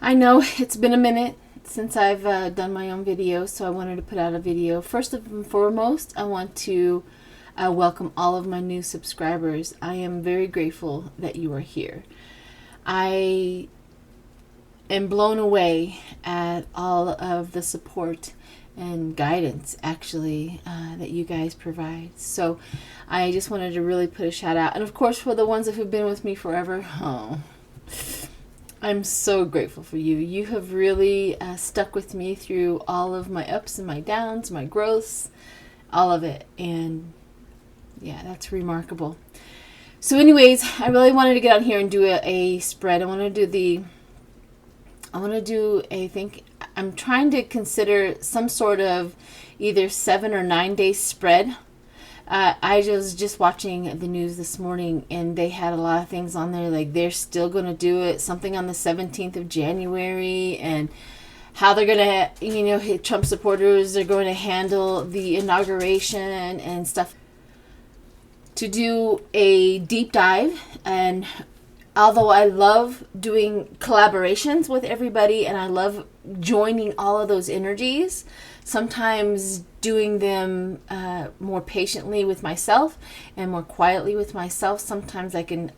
I know it's been a minute since I've done my own video, so I wanted to put out a video. First and foremost, I want to welcome all of my new subscribers. I am very grateful that you are here. I am blown away at all of the support and guidance, actually, that you guys provide. So I just wanted to really put a shout out. And of course, for the ones that have been with me forever, I'm so grateful for you. You have really stuck with me through all of my ups and my downs, my growths, all of it. And yeah, that's remarkable. So anyways, I really wanted to get on here and do a spread. I'm trying to consider some sort of either 7 or 9 day spread. I was just watching the news this morning, and they had a lot of things on there, like they're still going to do it, something on the 17th of January, and how they're going to, Trump supporters are going to handle the inauguration and stuff. To do a deep dive, and although I love doing collaborations with everybody and I love joining all of those energies, sometimes doing them more patiently with myself and more quietly with myself, sometimes I can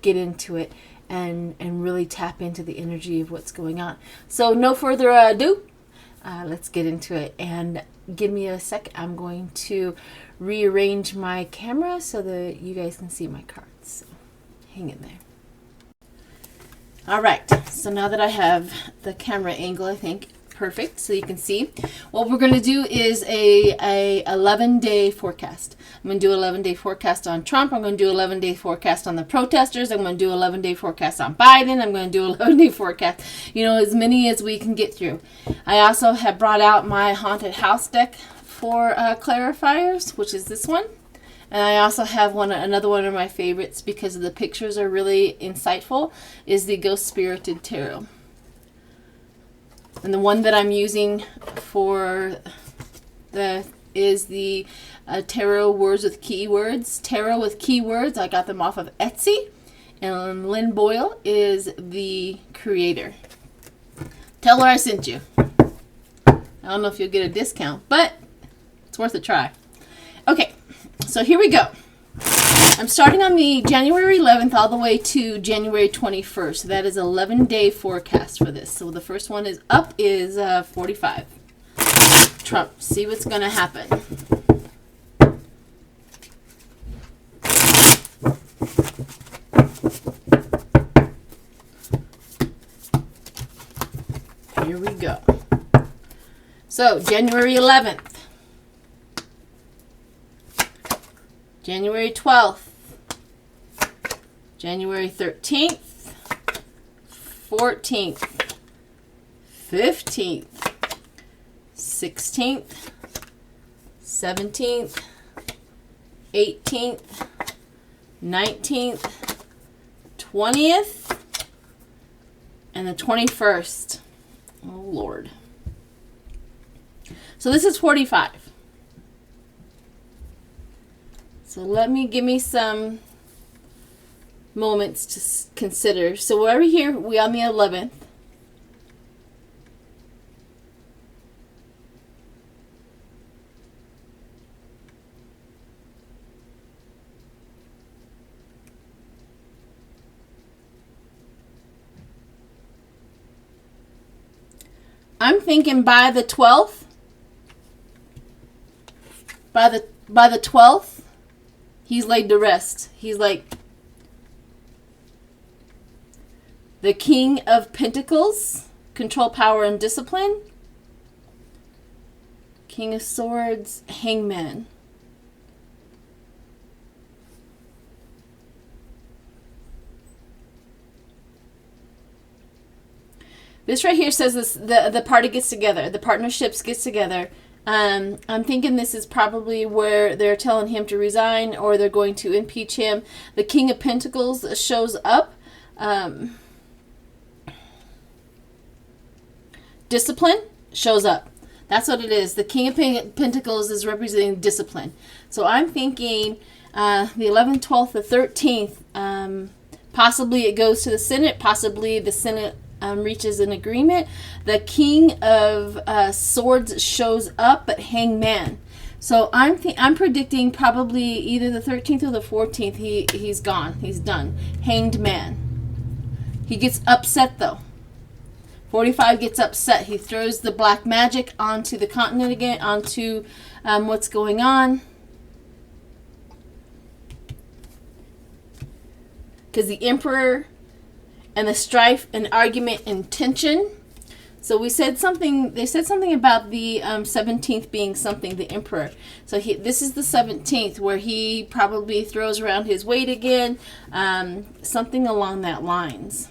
get into it and really tap into the energy of what's going on. So no further ado, let's get into it. And give me a sec. I'm going to rearrange my camera so that you guys can see my cards. So hang in there. All right, so now that I have the camera angle, I think perfect, so you can see, what we're going to do is a 11-day forecast. I'm going to do 11-day forecast on Trump. I'm going to do 11-day forecast on the protesters. I'm going to do 11-day forecast on Biden. I'm going to do 11-day forecast, as many as we can get through. I also have brought out my haunted house deck for clarifiers, which is this one. And I also have another one of my favorites, because the pictures are really insightful, is the Ghost Spirited Tarot. And the one that I'm using for is the Tarot Words with Keywords. Tarot with Keywords, I got them off of Etsy. And Lynn Boyle is the creator. Tell her I sent you. I don't know if you'll get a discount, but it's worth a try. Okay, so here we go. I'm starting on the January 11th all the way to January 21st. So that is 11-day forecast for this. So the first one is up is 45. Trump, see what's going to happen. Here we go. So January 11th. January 12th, January 13th, 14th, 15th, 16th, 17th, 18th, 19th, 20th, and the 21st. Oh, Lord. So this is 45. So give me some moments to consider. So we're over here, we on the 11th. I'm thinking by the 12th, by the 12th, he's laid to rest. He's like the King of Pentacles, control, power, and discipline. King of Swords, Hangman. This right here says this: the party gets together, the partnerships gets together. I'm thinking this is probably where they're telling him to resign, or they're going to impeach him. The King of Pentacles shows up. Discipline shows up. That's what it is. The King of Pentacles is representing discipline. So I'm thinking the 11th, 12th, the 13th. Possibly it goes to the Senate. Possibly the Senate reaches an agreement. The King of Swords shows up, but Hangman. So I'm predicting probably either the 13th or the 14th. He's gone. He's done. Hanged Man. He gets upset though. 45 gets upset. He throws the black magic onto the continent again, onto what's going on. Because the Emperor and the strife and argument and tension. So we said something, they said something about the 17th being something, the Emperor. So this is the 17th where he probably throws around his weight again, something along that lines.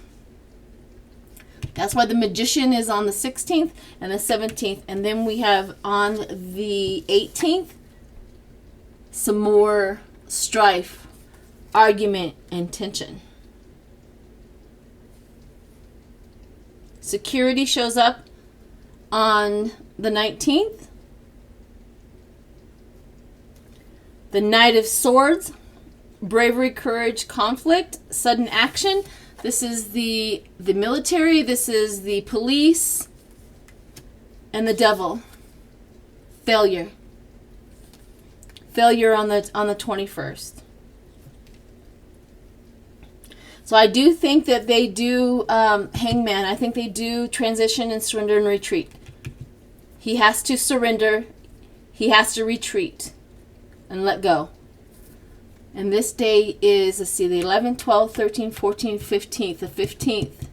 That's why the Magician is on the 16th and the 17th. And then we have on the 18th, some more strife, argument, and tension. Security shows up on the 19th. The Knight of Swords, bravery, courage, conflict, sudden action. This is the military, this is the police, and the devil. Failure. Failure on the 21st. So I do think that they do Hangman. I think they do transition and surrender and retreat. He has to surrender. He has to retreat and let go. And this day is, let's see, the 11th, 12th, 13th, 14th, 15th. The 15th.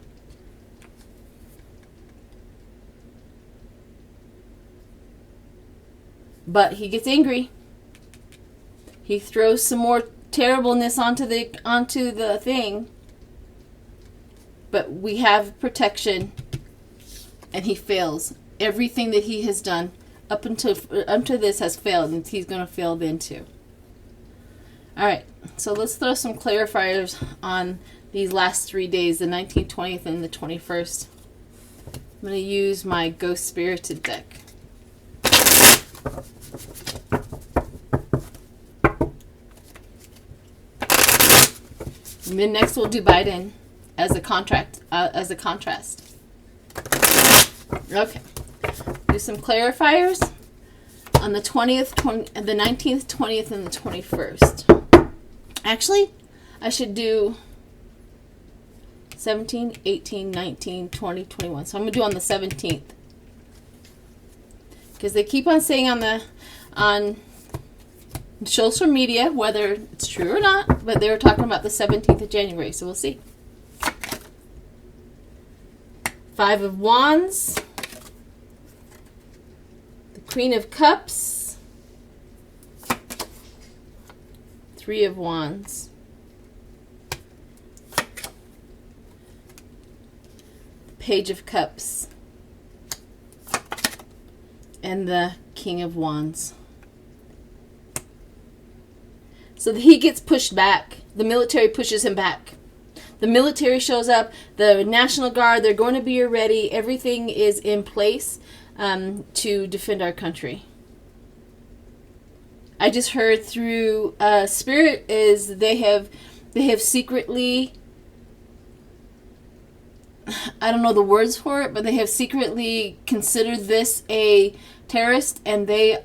But he gets angry. He throws some more terribleness onto the thing. But we have protection, and he fails. Everything that he has done up until this has failed, and he's going to fail then too. All right, so let's throw some clarifiers on these last 3 days, the 19th, 20th, and the 21st. I'm going to use my Ghost Spirited deck. And then next we'll do Biden as a contrast. Okay. Do some clarifiers on the 20th, the 19th, 20th, and the 21st. Actually, I should do 17, 18, 19, 20, 21. So I'm going to do on the 17th. Because they keep on saying on social media, whether it's true or not, but they were talking about the 17th of January, so we'll see. 5 of Wands, the Queen of Cups, 3 of Wands, the Page of Cups, and the King of Wands. So he gets pushed back. The military pushes him back. The military shows up. The National Guard, they're going to be ready. Everything is in place to defend our country. I just heard through Spirit is they have secretly, I don't know the words for it, but they have secretly considered this a terrorist, and they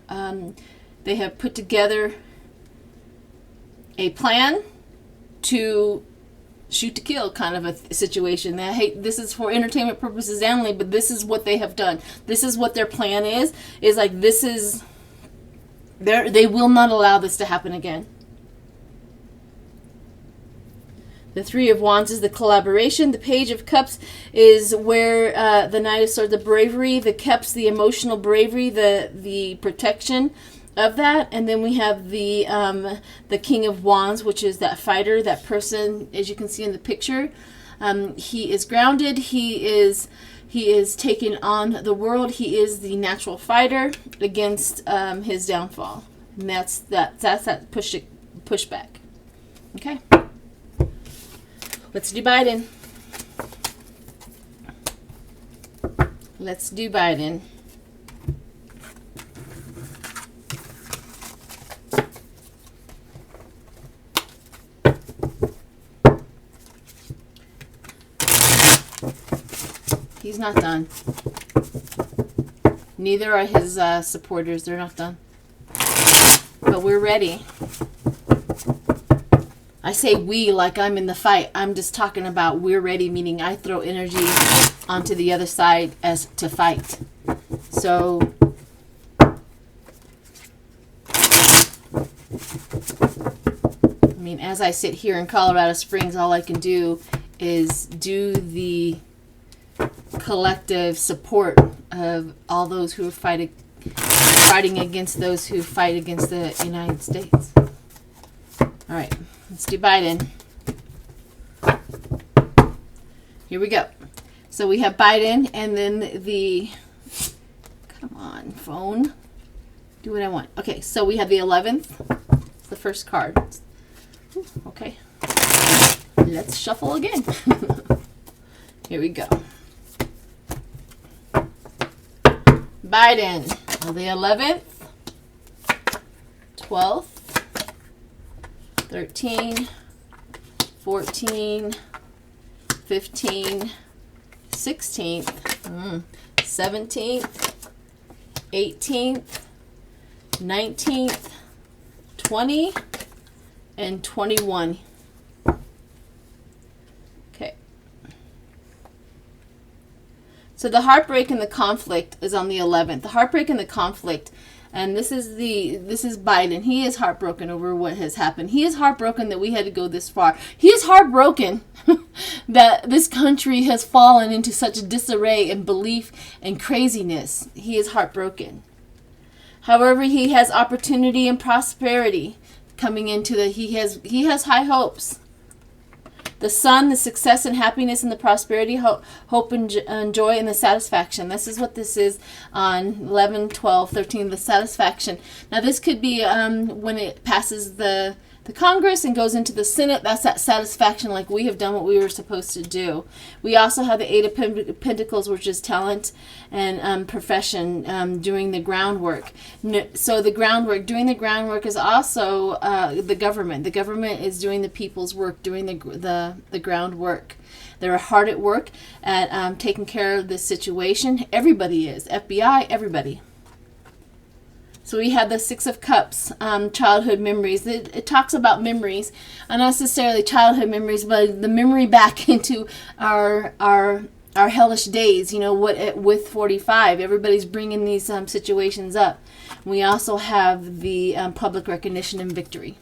have put together a plan to shoot to kill kind of a situation. This is for entertainment purposes only, but this is what they have done. This is what their plan is like, this is, they will not allow this to happen again. The 3 of Wands is the collaboration. The Page of Cups is where the Knight of Swords, the bravery, the Cups, the emotional bravery, the protection of that. And then we have the King of Wands, which is that fighter, that person, as you can see in the picture. He is grounded. He is taking on the world. He is the natural fighter against his downfall. And that's that pushback. Okay. Let's do Biden. Let's do Biden. He's not done. Neither are his supporters. They're not done. But we're ready. I say we like I'm in the fight. I'm just talking about we're ready, meaning I throw energy onto the other side as to fight. So I mean, as I sit here in Colorado Springs, all I can do is do the collective support of all those who are fighting against those who fight against the United States. All right, let's do Biden. Here we go. So we have Biden, and then the, come on, phone. Do what I want. Okay, so we have the 11th. It's the first card. Ooh, okay. Let's shuffle again. Here we go. Biden, the 11th, 12th, 13, 14, 15, 16th, 17th, 18th, 19th, 20, and 21. Okay. So the heartbreak and the conflict is on the 11th. The heartbreak and the conflict, and this is Biden. He is heartbroken over what has happened. He is heartbroken that we had to go this far. He is heartbroken that this country has fallen into such disarray and belief and craziness. He is heartbroken. However, he has opportunity and prosperity coming into he has high hopes. The sun, the success and happiness and the prosperity, hope and joy and the satisfaction. This is what this is on 11, 12, 13, the satisfaction. Now this could be when it passes the Congress and goes into the Senate. That's that satisfaction, like we have done what we were supposed to do. We also have the Eight of Pentacles, which is talent and profession, doing the groundwork. So the groundwork, doing the groundwork is also the government. The government is doing the people's work, doing the groundwork. They're hard at work at taking care of this situation. Everybody is. FBI, everybody. So we have the Six of Cups, childhood memories. It talks about memories, not necessarily childhood memories, but the memory back into our hellish days. You know, with 45, everybody's bringing these situations up. We also have the public recognition and victory.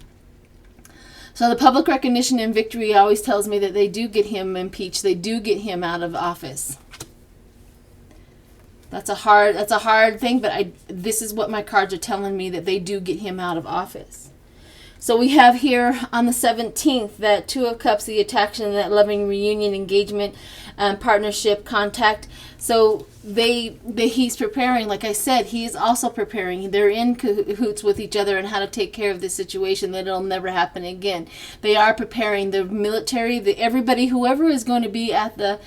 So the public recognition and victory always tells me that they do get him impeached. They do get him out of office. That's a hard thing, but this is what my cards are telling me, that they do get him out of office. So we have here on the 17th that Two of Cups, the attraction, that loving reunion, engagement, partnership, contact. So he's preparing, like I said, he is also preparing. They're in cahoots with each other on how to take care of this situation, that it'll never happen again. They are preparing the military, everybody, whoever is going to be at the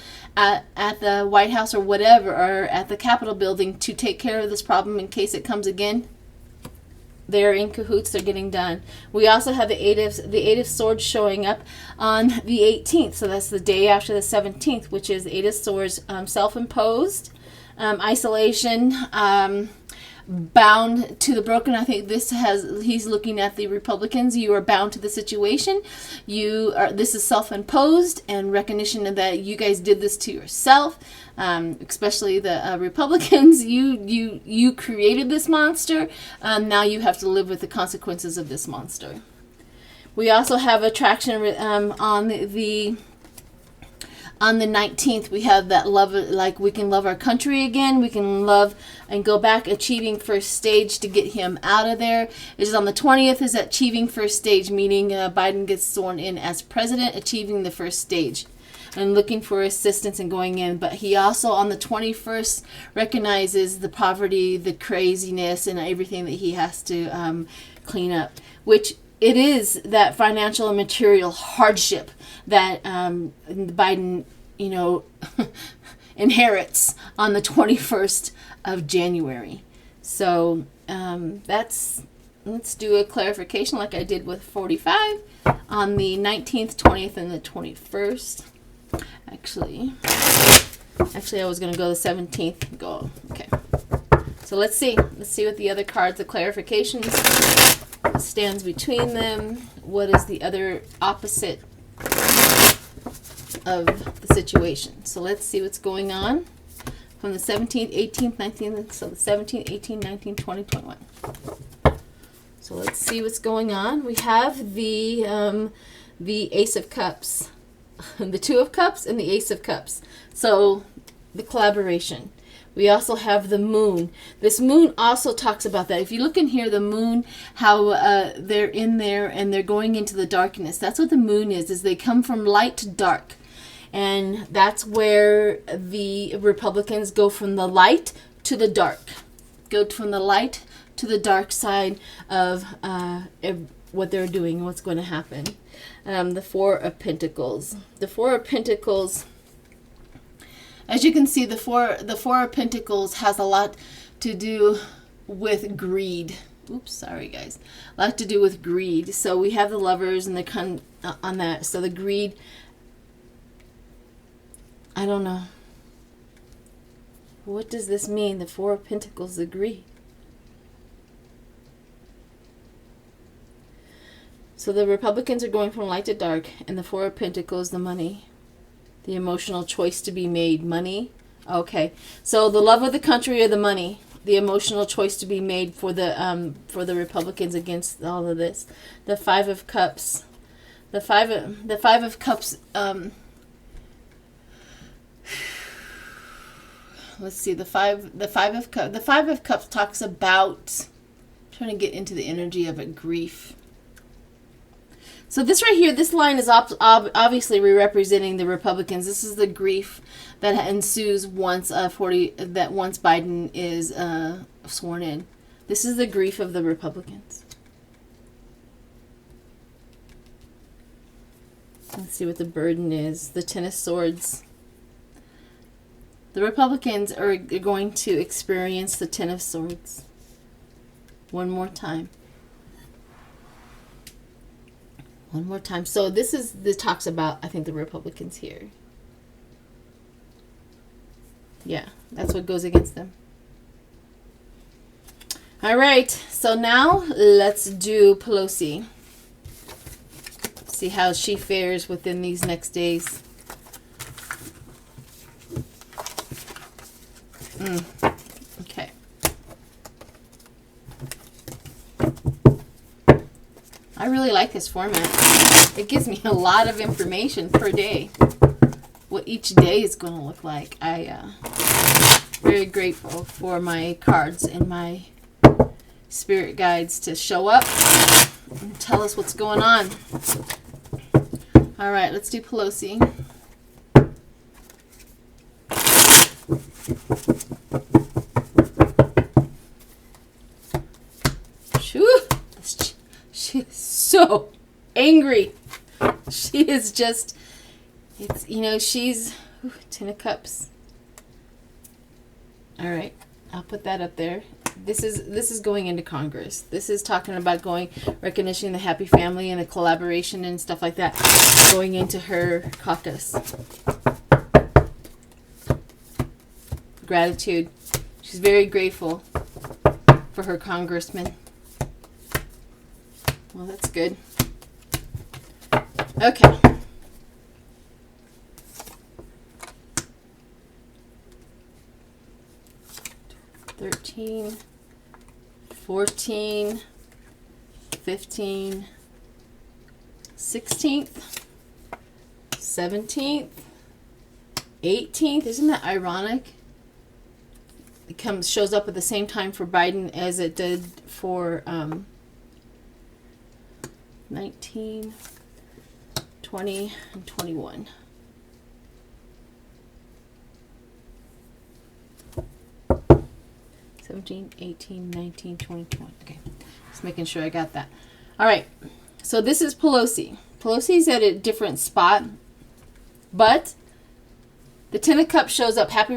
White House or whatever, or at the Capitol building to take care of this problem in case it comes again. They're in cahoots. They're getting done. We also have the Eight of Swords showing up on the 18th. So that's the day after the 17th, which is the Eight of Swords, self-imposed, isolation, bound to the broken. I think he's looking at the Republicans. You are bound to the situation. This is self-imposed, and recognition that you guys did this to yourself. Especially the Republicans, you created this monster. Now you have to live with the consequences of this monster. We also have attraction on the 19th. We have that love, like we can love our country again. We can love and go back, achieving first stage to get him out of there. It is on the 20th is achieving first stage, meaning Biden gets sworn in as president, achieving the first stage and looking for assistance and going in. But he also on the 21st recognizes the poverty, the craziness, and everything that he has to clean up, which it is that financial and material hardship that Biden, inherits on the 21st of January. So let's do a clarification like I did with 45 on the 19th, 20th, and the 21st. Actually, Actually, I was going to go the 17th. Go. Okay. So let's see. Let's see what the other cards, the clarifications, what stands between them. What is the other opposite of the situation? So let's see what's going on from the 17th, 18th, 19th. So the 17th, 18th, 19th, 20, 21. So let's see what's going on. We have the Ace of Cups, the Two of Cups, and the Ace of Cups. So the collaboration. We also have the moon. This moon also talks about that. If you look in here, the moon, how they're in there and they're going into the darkness. That's what the moon is they come from light to dark. And that's where the Republicans go from the light to the dark. Go from the light to the dark side of what they're doing, what's going to happen. The Four of Pentacles. The Four of Pentacles, as you can see, the Four of Pentacles has a lot to do with greed. Oops, sorry guys. A lot to do with greed. So we have the Lovers and the on that. So the greed, I don't know. What does this mean? The Four of Pentacles, the greed. So the Republicans are going from light to dark, and the Four of Pentacles, the money, the emotional choice to be made, money. Okay, so the love of the country or the money, the emotional choice to be made for the Republicans against all of this. The Five of Cups, the five of Cups. Let's see, the five of Cups talks about, I'm trying to get into the energy of it, grief. So this right here, this line is obviously representing the Republicans. This is the grief that ensues once once Biden is sworn in. This is the grief of the Republicans. Let's see what the burden is. The Ten of Swords. The Republicans are going to experience the Ten of Swords one more time. One more time. So this talks about, I think, the Republicans here. Yeah, that's what goes against them. All right. So now let's do Pelosi. See how she fares within these next days. Okay. I really like this format. It gives me a lot of information per day. What each day is going to look like. I very grateful for my cards and my spirit guides to show up and tell us what's going on. All right, let's do Pelosi. She is so angry. She is just, it's, you know, she's, Ten of Cups. All right, I'll put that up there. This is going into Congress. This is talking about recognition the happy family and the collaboration and stuff like that. Going into her caucus. Gratitude. She's very grateful for her congressman. Well, that's good. Okay. $13, $14, $15, $16th, $17th, $18th. Isn't that ironic? It shows up at the same time for Biden as it did for 19, 20, and 21. $17, $18, $19, $20, $21. Okay, just making sure I got that. All right, so this is Pelosi. Pelosi's at a different spot, but the Ten of Cups shows up. Happy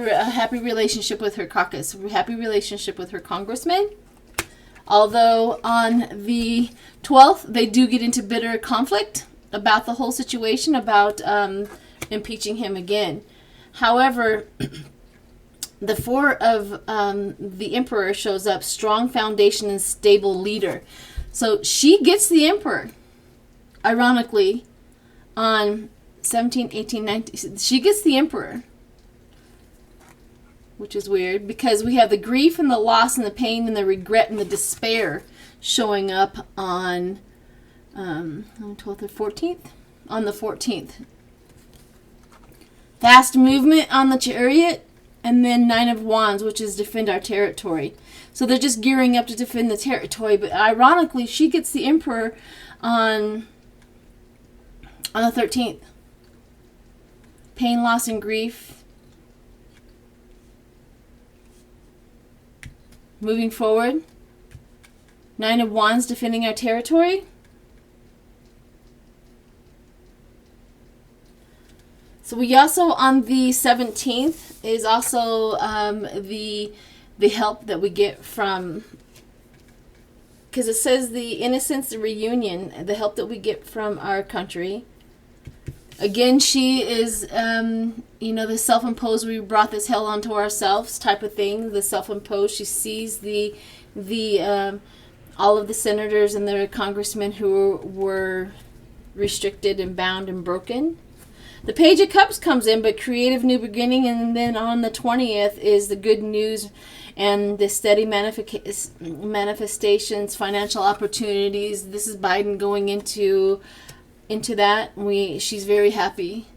relationship with her caucus. Happy relationship with her congressman. Although on the 12th, they do get into bitter conflict about the whole situation, about impeaching him again. However, the Four of the Emperor shows up, strong foundation and stable leader. So she gets the Emperor, ironically, on 17, 18, 19. She gets the Emperor, which is weird because we have the grief and the loss and the pain and the regret and the despair showing up on 12th or 14th? On the 14th. Fast movement on the Chariot, and then 9 of Wands, which is defend our territory. So they're just gearing up to defend the territory, but ironically, she gets the Emperor on the 13th. Pain, loss, and grief. Moving forward. 9 of Wands, defending our territory. So we also, on the 17th, is also the help that we get from, because it says the innocence, the reunion, the help that we get from our country. Again, she is, the self-imposed, we brought this hell onto ourselves type of thing, the self-imposed. She sees the all of the senators and their congressmen who were restricted and bound and broken. The Page of Cups comes in, but creative new beginning, and then on the 20th is the good news and the steady manifestations, financial opportunities. This is Biden going into that. She's very happy.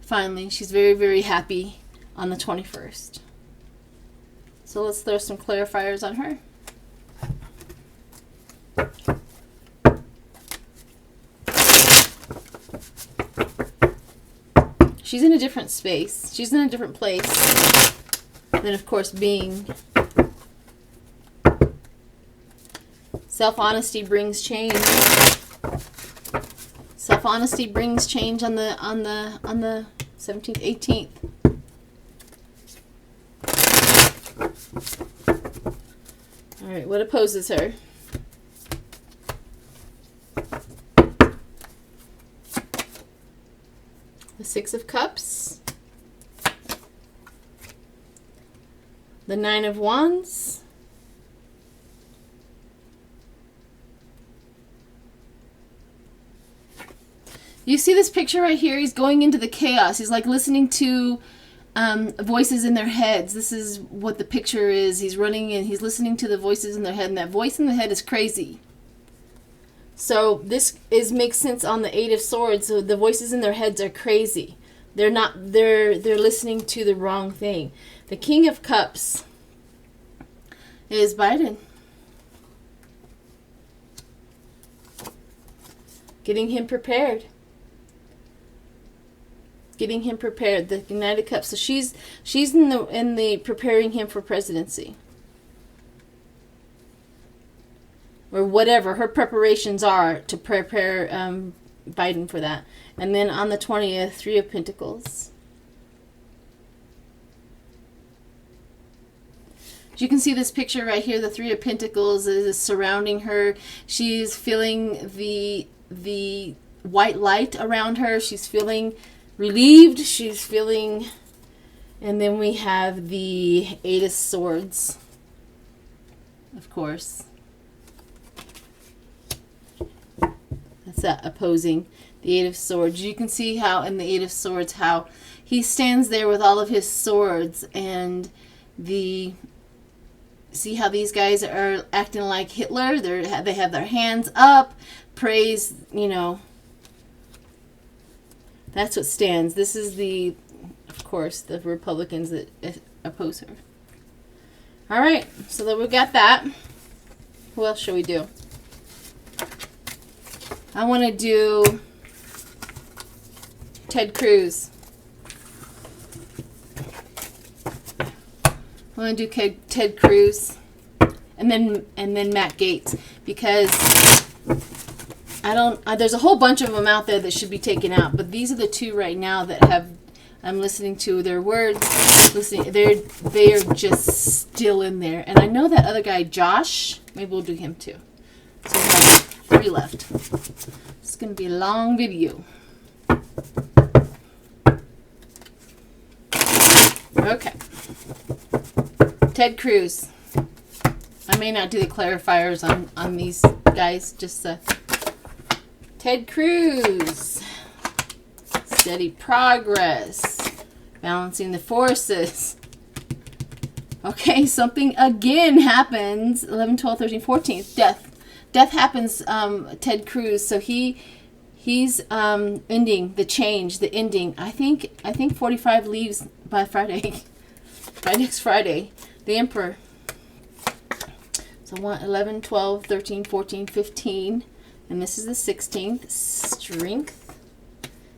Finally, she's very, very happy on the 21st. So let's throw some clarifiers on her. She's in a different space. She's in a different place than, of course, being. Self-honesty brings change. Self-honesty brings change on the 17th, 18th. All right, what opposes her? The 6 of Cups, the 9 of Wands, you see this picture right here? He's going into the chaos. He's like listening to voices in their heads. This is what the picture is. He's running and he's listening to the voices in their head, and that voice in the head is crazy. So this makes sense on the 8 of Swords. So the voices in their heads are crazy. They're listening to the wrong thing. The King of Cups is Biden. Getting him prepared. Getting him prepared. The United Cups. So she's in the preparing him for presidency. Or whatever her preparations are to prepare Biden for that. And then on the 20th, 3 of Pentacles. You can see this picture right here. The 3 of Pentacles is surrounding her. She's feeling the white light around her. She's feeling relieved. She's feeling... And then we have the 8 of Swords. Of course. That's that opposing the 8 of Swords. You can see how in the 8 of Swords how he stands there with all of his swords, and see how these guys are acting like Hitler. They have their hands up, praise, that's what stands. This is of course, the Republicans that oppose her. All right, so then we got that. Who else shall we do? I want to do Ted Cruz. I want to do Ted Cruz, and then Matt Gaetz, because there's a whole bunch of them out there that should be taken out, but these are the 2 right now that I'm listening to their words. They are just still in there, and I know that other guy Josh. Maybe we'll do him too. So we have 3 left. It's going to be a long video. Okay. Ted Cruz. I may not do the clarifiers on these guys. Just Ted Cruz. Steady progress. Balancing the forces. Okay, something again happens. 11, 12, 13, 14th. Death. Death happens, Ted Cruz. So he's ending the change, the ending. I think 45 leaves by Friday. By next Friday. The Emperor. So 1, 11, 12, 13, 14, 15. And this is the 16th. Strength.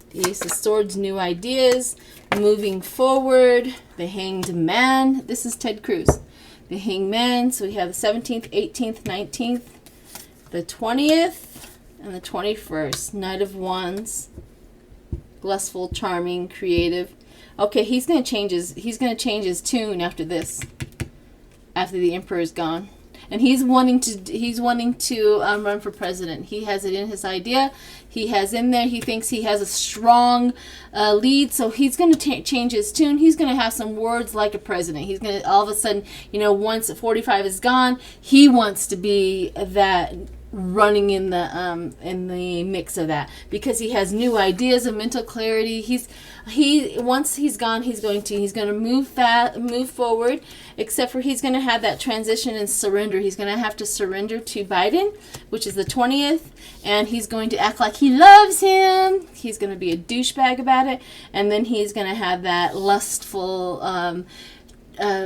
The Ace of Swords, new ideas. Moving forward. The Hanged Man. This is Ted Cruz. The Hanged Man. So we have the 17th, 18th, 19th, the 20th, and the 21st. Knight of Wands. Lustful, charming, creative. Okay, he's gonna change his tune after this. After the Emperor is gone. And he's wanting to run for president. He has it in his idea. He has in there. He thinks he has a strong lead. So he's going to change his tune. He's going to have some words like a president. He's going to all of a sudden, once 45 is gone, he wants to be that running in the mix of that, because he has new ideas of mental clarity. Once he's gone, he's going to move forward, except for he's going to have that transition and surrender. He's going to have to surrender to Biden, which is the 20th, and he's going to act like he loves him. He's going to be a douchebag about it, and then he's going to have that lustful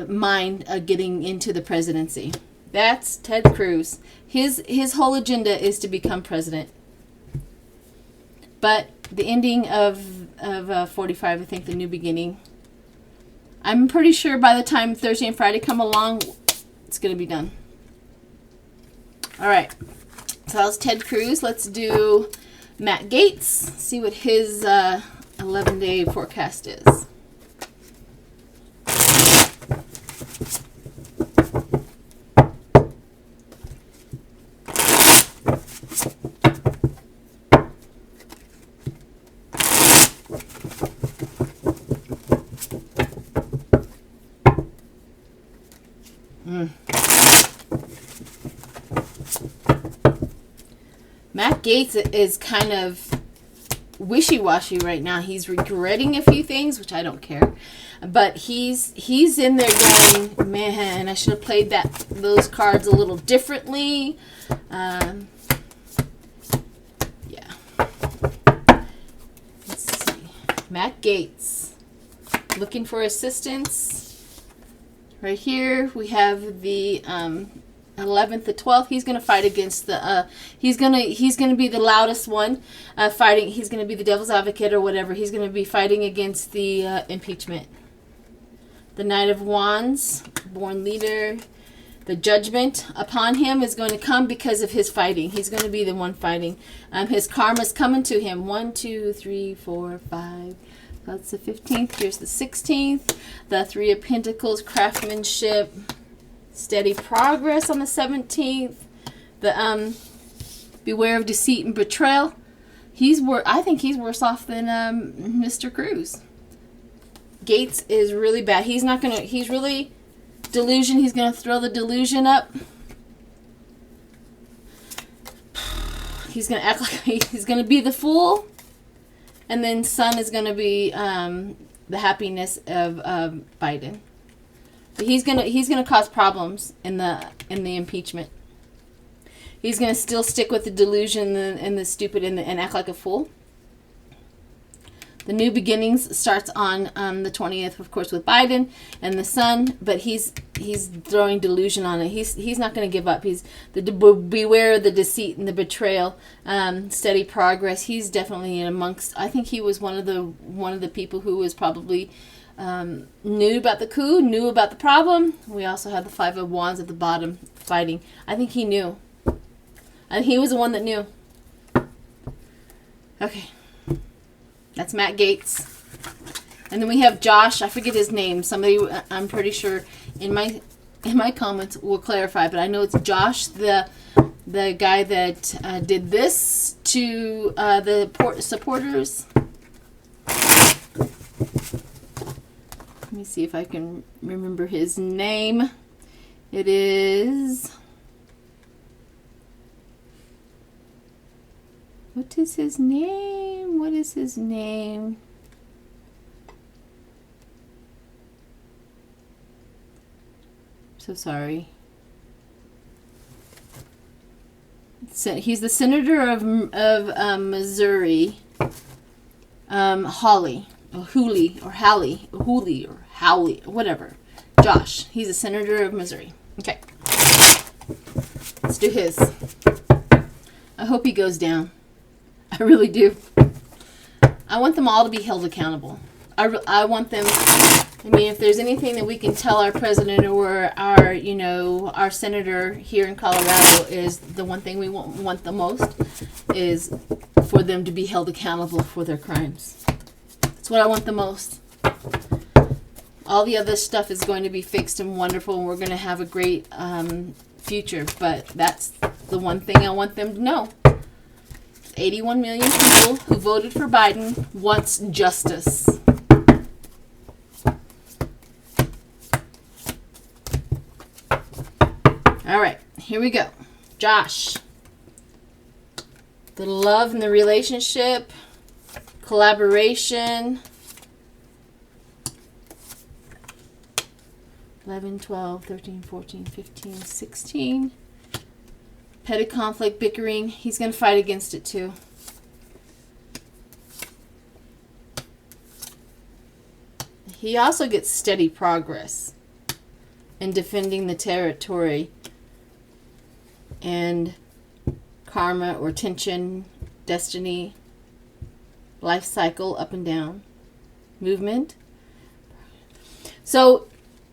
mind getting into the presidency. That's Ted Cruz. His whole agenda is to become president. But the ending of 45, I think the new beginning, I'm pretty sure by the time Thursday and Friday come along, it's going to be done. All right. So that was Ted Cruz. Let's do Matt Gaetz. See what his 11-day forecast is. Matt Gaetz is kind of wishy-washy right now. He's regretting a few things, which I don't care. But he's in there going, man, I should have played those cards a little differently. Yeah. Let's see. Matt Gaetz. Looking for assistance. Right here we have the 11th, the 12th. He's going to fight against the he's going to be the loudest one fighting. He's going to be the devil's advocate or whatever. He's going to be fighting against the impeachment. The Knight of Wands, born leader. The judgment upon him is going to come because of his fighting. He's going to be the one fighting. His karma's coming to him. 1, 2, 3, 4, 5. That's the 15th. Here's the 16th. The 3 of Pentacles, craftsmanship, steady progress on the 17th. The beware of deceit and betrayal. I think he's worse off than Mr. Cruz. Gaetz is really bad. He's really delusion. He's going to throw the delusion up. He's going to act like he's going to be the fool. And then Sun is going to be the happiness of Biden. But he's gonna cause problems in the impeachment. He's gonna still stick with the delusion and the stupid and act like a fool. The new beginnings starts on the 20th, of course, with Biden and the Sun. But he's throwing delusion on it. He's not going to give up. He's beware of the deceit and the betrayal. Steady progress. He's definitely in amongst. I think he was one of the people who was probably knew about the coup, knew about the problem. We also had the 5 of Wands at the bottom fighting. I think he knew. And he was the one that knew. Okay. That's Matt Gaetz. And then we have Josh. I forget his name. Somebody, I'm pretty sure in my comments will clarify, but I know it's Josh, the guy that did this to the supporters. Let me see if I can remember his name. It is... What is his name? What is his name? So sorry. He's the senator of Missouri. Hawley, or Hooley, or Halley, or Hooley, or Howley, whatever. Josh. He's a senator of Missouri. Okay. Let's do his. I hope he goes down. I really do. I want them all to be held accountable. I want them... I mean, if there's anything that we can tell our president or our, you know, our senator here in Colorado, is the one thing we want the most is for them to be held accountable for their crimes. That's what I want the most. All the other stuff is going to be fixed and wonderful, and we're going to have a great future. But that's the one thing I want them to know. 81 million people who voted for Biden wants justice. All right, here we go. Josh. The love and the relationship, collaboration. 11, 12, 13, 14, 15, 16. Petty conflict, bickering. He's going to fight against it too. He also gets steady progress in defending the territory and karma or tension, destiny, life cycle, up and down, movement. So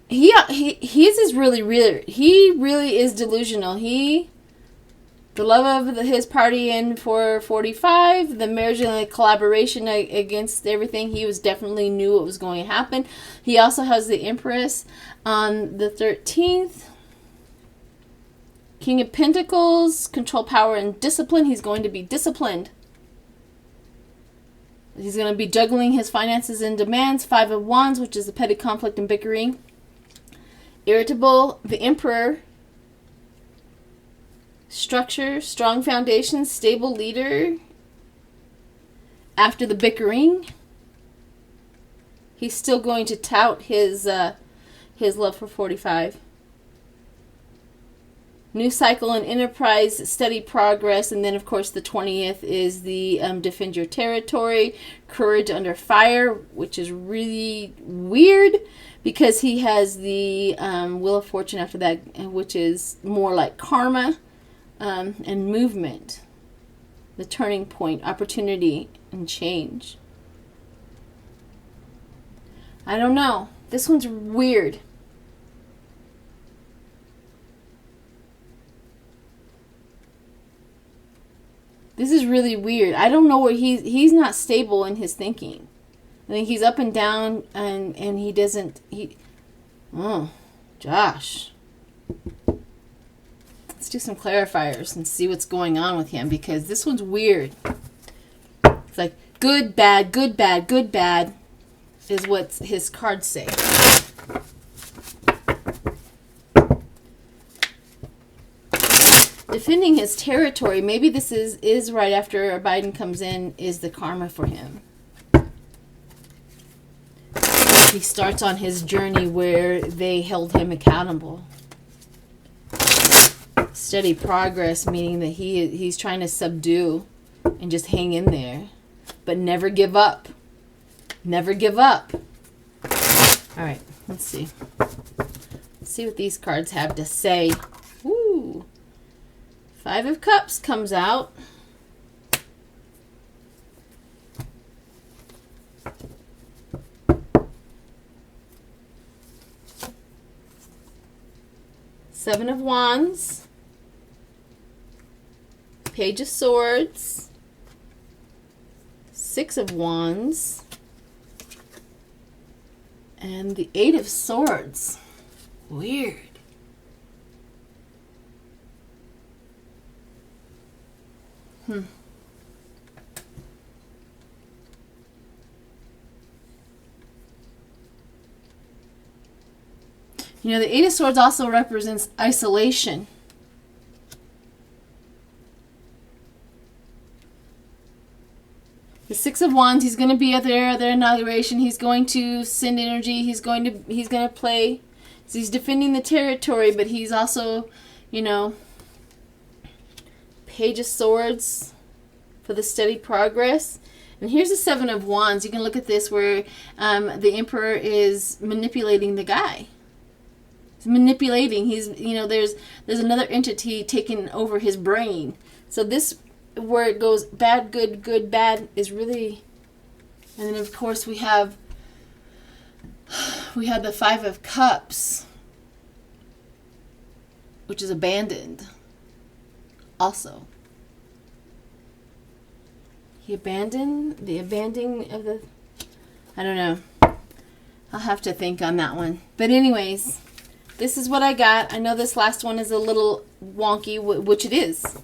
his is really he really is delusional. The love of his party in for 45, the marriage and the collaboration against everything, he was definitely knew what was going to happen. He also has the Empress on the 13th. King of Pentacles, control, power, and discipline. He's going to be disciplined. He's going to be juggling his finances and demands. 5 of Wands, which is the petty conflict and bickering. Irritable, the Emperor. Structure, strong foundation, stable leader. After the bickering, he's still going to tout his love for 45. New cycle and enterprise, steady progress. And then, of course, the 20th is the defend your territory, courage under fire, which is really weird because he has the Wheel of Fortune after that, which is more like karma. And movement, the turning point, opportunity, and change. I don't know. This one's weird. This is really weird. I don't know where he's not stable in his thinking. I think he's up and down, and he doesn't. Oh, Josh. Let's do some clarifiers and see what's going on with him, because this one's weird. It's like good, bad, good, bad, good, bad is what his cards say. Defending his territory, maybe this is right after Biden comes in, is the karma for him. He starts on his journey where they held him accountable. Steady progress, meaning that he's trying to subdue and just hang in there, but never give up. Never give up. All right, let's see. Let's see what these cards have to say. Ooh. 5 of Cups comes out. Seven of Wands. Page of Swords, 6 of Wands, and the 8 of Swords. Weird. You know, the Eight of Swords also represents isolation. The Six of Wands, he's going to be at their inauguration. He's going to send energy. He's going to play. So he's defending the territory, but he's also, you know, Page of Swords for the steady progress. And here's the Seven of Wands. You can look at this where the Emperor is manipulating the guy. He's manipulating. He's, you know, there's another entity taking over his brain. So this, where it goes bad, good, good, bad, is really... And then, of course, we have the Five of Cups, which is abandoned also. The abandoning of the... I don't know. I'll have to think on that one. But anyways, this is what I got. I know this last one is a little wonky, which it is.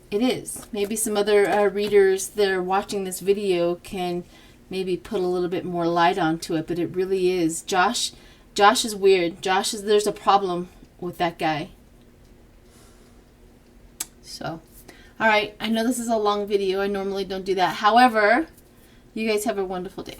It is. Maybe some other readers that are watching this video can maybe put a little bit more light onto it, but it really is. Josh is weird. There's a problem with that guy. So, all right. I know this is a long video. I normally don't do that. However, you guys have a wonderful day.